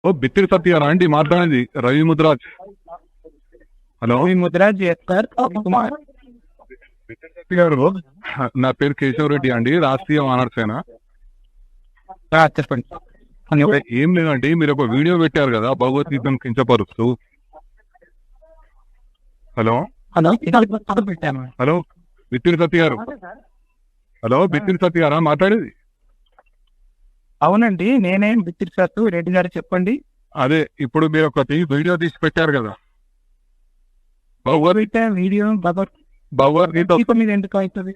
ఓ బిత్తిరి సత్య అండి మాట్లాడేది Ravi Mudraj. Hello Mudraj sir Kumar. Bithiri Satya గారు, నా పేరు కేశవ్ రెడ్డి అండి, రాష్ట్రీయ వానరసేన. చెప్పండి. ఏం లేదండి, మీరు ఒక వీడియో పెట్టారు కదా భగవద్గీతను కించపరుస్తూ. హలో హలో పెట్టాను. హలో బిత్తిరి సత్య గారు. హలో బిత్తిరి సత్య గారా మాట్లాడేది? అవునండి, నేనేం బిత్తిరి సత్తు రెడ్డి గారు, చెప్పండి. అదే ఇప్పుడు మీరు ఒకటి వీడియో తీసి పెట్టారు కదా వీడియో భగవద్గీత మీద ఎందుకు అవుతుంది?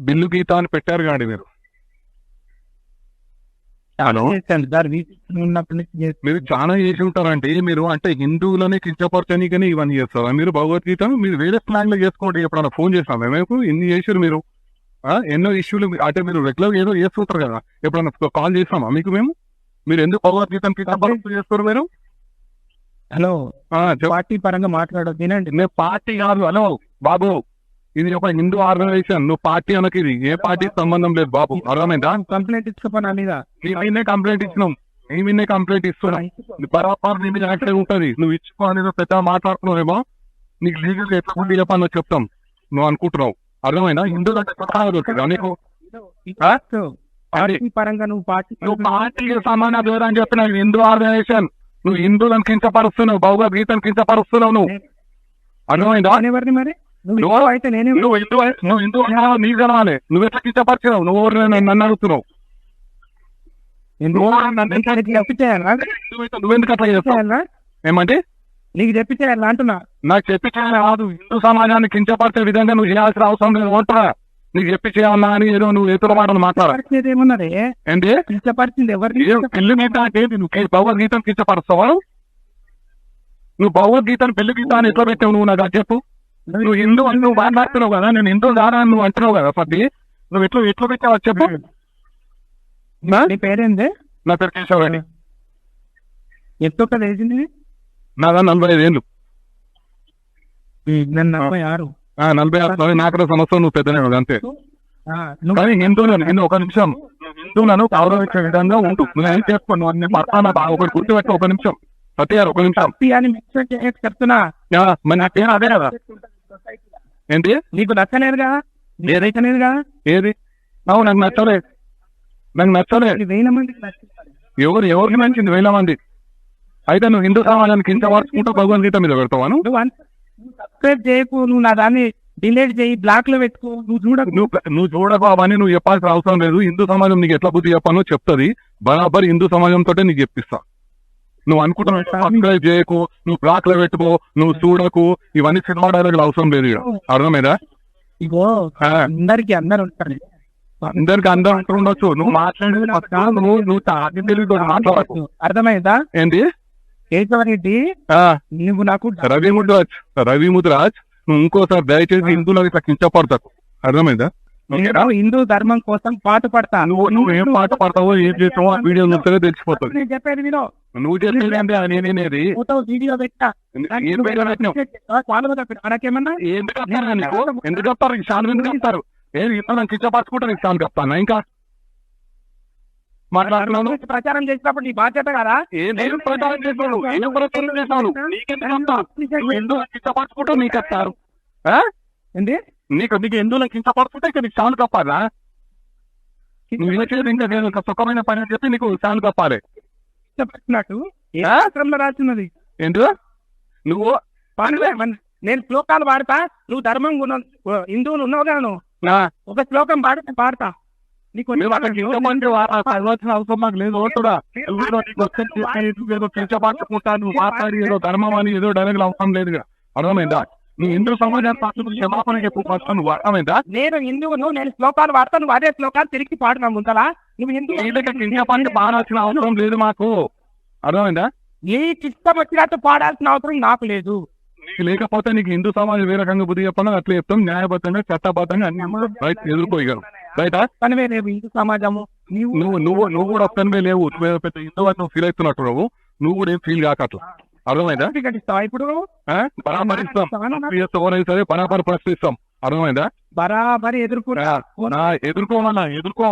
బిల్లు గీత అని పెట్టారు కాండి మీరు. హలో మీరు చాలా చేసి ఉంటారండి. మీరు అంటే హిందువులని కించపరచనీకని ఇవన్నీ చేస్తారా మీరు? భగవద్గీతను మీరు వేరే స్లాంగ్ లో చేసుకోండి. ఎప్పుడన్నా ఫోన్ చేస్తాం మేము ఇన్ని చేసారు మీరు. ఎన్నో ఇష్యూలు అంటే మీరు రెగ్యులర్ ఏదో చేస్తుంటారు కదా, ఎప్పుడన్నా కాల్ చేస్తామా మీకు మేము? మీరు ఎందుకు భగవద్గీతను కించపరుస్తూ చేస్తారు మీరు? హలో, పార్టీ పరంగా మాట్లాడదు వినండి. నేను పార్టీ కాదు. హలో బాబు, ఇది ఒక హిందూ ఆర్గనైజేషన్. నువ్వు పార్టీ అనకి, ఇది ఏ పార్టీకి సంబంధం లేదు బాబు, అర్థమైందా? కంప్లైంట్ ఇచ్చుకోపని మీద మేమే కంప్లైంట్ ఇచ్చినాం, మేమే కంప్లైంట్ ఇస్తున్నాం. బరాబర్ నీ మీద యాక్టివ్ ఉంటుంది. నువ్వు ఇచ్చుకో అనేది పెద్ద మాట్లాడుతున్నావేమో, నీకు లీగల్ ఎట్లా ఉండి చెప్పాలో చెప్తాం. నువ్వు అనుకుంటున్నావు, అర్థమైనా? హిందూ నీకు పరంగా నువ్వు పార్టీకి సమాన దూరం అని చెప్పిన హిందూ ఆర్గనైజేషన్. నువ్వు హిందువులను కించపరుస్తున్నావు, భగవద్గీతను కించపరుస్తున్నావు. నువ్వు అర్థమైందా? ఎవరిని మరి నువ్వు అయితే నేనే నువ్వు హిందూ నీ జనాలే. నువ్వు ఎట్లా కించపరిచినావు? నువ్వు నన్ను అడుగుతున్నావు. నువ్వెందుకు అట్లా చేస్తావు? ఏమంటే నీకు చెప్పితే అంటున్నా. నాకు చెప్పి చేయాలి కాదు, హిందూ సమాజాన్ని కించపరిచే విధంగా నువ్వు చేయాల్సిన అవసరం లేదు. ఓటరా నీకు చెప్పి చేయాలన్నా అని ఏదో నువ్వు ఎదురు మాటలు మాట్లాడేది ఏమున్నది? ఏంటి కించపరిచింది ఎవరిని? పెళ్లి గీత అంటే నువ్వు భగవద్గీతను కించపరుస్తావా? నువ్వు భగవద్గీతను పెళ్లి గీత అని ఎట్లా పెట్టావు? నువ్వు నాకు చెప్పు. నువ్వు హిందూ అని నువ్వు మాట్లాడుతున్నావు కదా, నేను హిందూ దారా అని నువ్వు అంటున్నావు కదా. పది నువ్వు ఎట్లా పెట్టావు చెప్పు. నీ పేరేంది? నా పేరు కేశవ్ రెడ్డి. ఎంత వేసింది? నాదా 45 ఏళ్ళు. 46. 46. నాకు సంవత్సరం నువ్వు పెద్దనే అంతే. కానీ హిందువులను ఒక నిమిషం, హిందువులను గౌరవించే విధంగా ఉంటూ నువ్వేం చేసుకో. నువ్వు అన్ని పడతానా ఒకటి గుర్తుపెట్టు. ఒక నిమిషం సత్యారు, ఒక నిమిషం చెప్తున్నా. మరి నా పేరు అదే కదా. ఏంటి నీకు నచ్చలేదుగా? ఏదైతేనేదిగా. ఏది? అవును, నాకు నచ్చలేదు. నాకు నచ్చలేదు. 1000 మందికి నచ్చింది. ఎవరికి నచ్చింది? 1000 మంది. అయితే నువ్వు హిందూ సమాజానికి కింద పరుచుకుంటూ భగవద్గీత మీద పెడతావాను? నువ్వు సబ్స్క్రైబ్ చేయకు, నువ్వు నా దాన్ని డిలీట్ చేయి, బ్లాక్ లో పెట్టుకో. నువ్వు చూడకు, అవన్నీ నువ్వు చెప్పాల్సిన అవసరం లేదు. హిందూ సమాజం నీకు ఎట్లా బుద్ధి చెప్పానో చెప్తుంది. బరాబర్ హిందూ సమాజంతో నీకు చెప్పిస్తా. నువ్వు అనుకుంటున్నావు సబ్స్క్రైబ్ చేయకు, నువ్వు బ్లాక్ లో పెట్టుకో, నువ్వు చూడకు, ఇవన్నీ సినిమా డైలాగులు అవసరం లేదు. అర్థమైందా? ఇగో అందరికి అందరు ఉంటారు, అందరికి అందరూ అంటుండొచ్చు. నువ్వు మాట్లాడేది నువ్వు తెలివితో మాట్లాడకు. అర్థమైందా? ఏంటి కేశవరెడ్డి, నువ్వు నాకు రవి ముద్రాజ్ నువ్వు ఇంకోసారి దయచేసి హిందువులకు ఇట్లా కించపడతాకు. అర్థమైందా? హిందూ ధర్మం కోసం పాటు పడతా. నువ్వు ఏం పాట పడతావో ఏం చేస్తావో ఆ వీడియో చూస్తే తెలిసిపోతుంది. నేను చెప్పేది వినో. నువ్వు చెప్పేది అంటే నేనేది వీడియో పెట్టా. నాకేమన్నా ఎందుకు చెప్తారు? ఈ సార్ ఎందుకు చెప్తారు? ఏది ఇతను కించపరచుకుంటాను ఈ సార్ చెప్తాను. ఇంకా మాట్లాడుతున్నాను. ప్రచారం చేసినప్పుడు నీ బాధ్యత కదా. ఏం ప్రచారం చేస్తాను? ఏం ప్రచారం చేస్తాను? ఎందుకు కించపరచుకుంటూ నీకు చెప్తారు? ఏంటి నీకు ఎందుకు కించపరచుకుంటే ఇక నీకు సాను కప్పాలా? నువ్వు చేసేది ఇంకా నేను ఒక సుఖమైన పని అని చెప్పి నీకు సాను కప్పాలి. ఇష్టపడినట్టు ఏ ఆశ్రమంలో రాస్తున్నది? ఏంటి నువ్వు నేను శ్లోకాలు పాడతా, నువ్వు ధర్మం హిందువులు ఉన్నావు కదా, నువ్వు ఒక శ్లోకం పాడతా. నీకు అవసరం మాకు లేదు. ఏదో కించపరచుకుంటాను, మాట్లాడి ఏదో ధర్మం అని ఏదో డైరెక్ట్ అవసరం లేదు. అర్థమైందా? నువ్వు హిందూ సమాజాన్ని క్షమాపణ చెప్పు. నువ్వు అర్థమైందా? నేను హిందువును, నేను శ్లోకాలు పాడతా, నువ్వు అదే శ్లోకాలు తిరిగి పాడున్నా ముందలా. నువ్వు హిందూ బాగాల్సిన అవసరం లేదు మాకు. అర్థమైందా? నీకు ఇష్టం వచ్చినట్టు పాడాల్సిన అవసరం నాకు లేదు. నీకు లేకపోతే నీకు హిందూ సమాజం ఏ రకంగా బుద్ధి చెప్పాలో అట్లా చెప్తాం. న్యాయబద్ధంగా చట్టబద్ధంగా అన్ని ఎదుర్కోగలరు. రైటా? పనివే లేవు హిందూ సమాజము. నువ్వు కూడా ఒక్కనివే లేవు. నువ్వు పెద్ద హిందూ అని నువ్వు ఫీల్ అవుతున్నట్టు నువ్వు కూడా ఏం ఫీల్ కాక అట్లా. అర్థమైందా? ఇప్పుడు బరాబర్ ఇస్తాం, సరే బరాబర్ ప్రశ్నిస్తాం. అర్థమైందా? బరాబరి ఎదుర్కోవాలన్నా ఎదుర్కో.